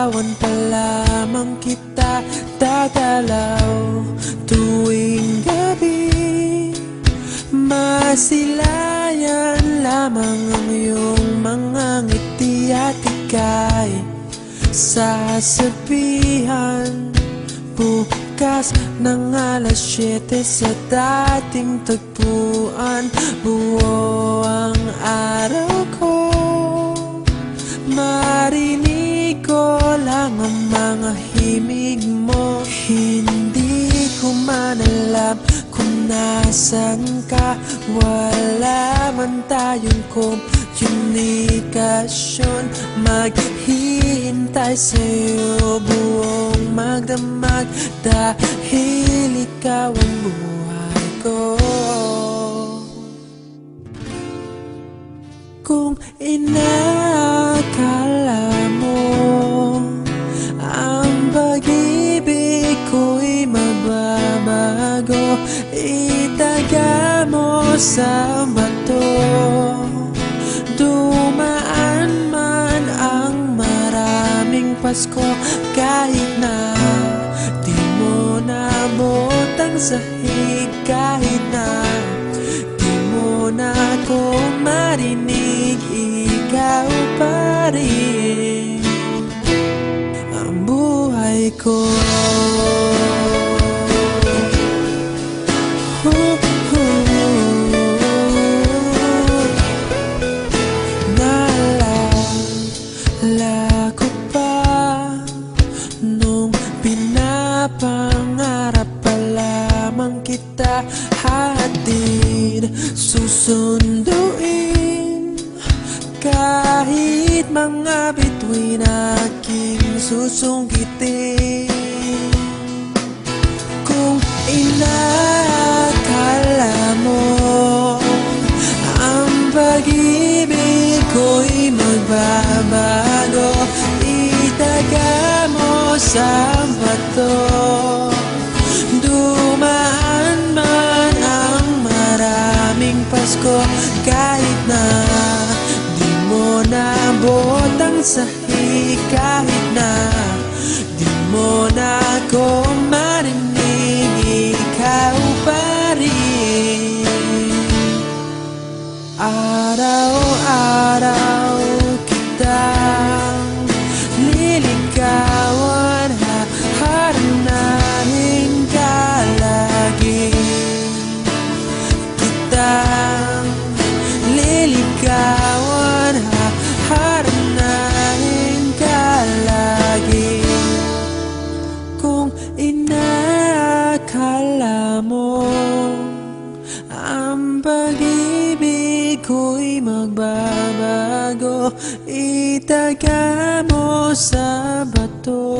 Liligawan pa lamang kita, dadalaw tuwing gabi. Masilayan lamang ang iyong mga ngiti at ika'y sasabihan bukas ng alas 7 sa dating tagpuan. Buo ang araw ko, marinig ko lang ang mga himig mo. Hindi ko man alam kung nasan ka, wala man tayong komunikasyon. Maghihintay sa'yo buong magdamag, dahil ikaw ang buhay ko. Kung inakala mo ang pag-ibig ko'y magbabago, itaga mo sa bato. Dumaan man ang maraming Pasko, kahit na di mo naabot ang sahig, kahit na di mo na ako marinig, ikaw pa rin ang buhay ko. Naalala ko pa nung pinapangarap pa lamang kita, hatid susunduin kahit mga bituin aking susungkitin. Kung inakala mo ang pag-ibig ko'y magbabago, itaga mo sa bato. Dumaan man ang maraming Pasko, kahit na di mo naabot ang sahig, kahit na di mo na ako marinig, ikaw pa rin. Araw-araw kitang liligawan, haharanahin ka lagi. Kitang liligawan, haharanahin ka lagi. Kung inakala mo ang pag-ibig ko'y magbabago, itaga mo sa bato.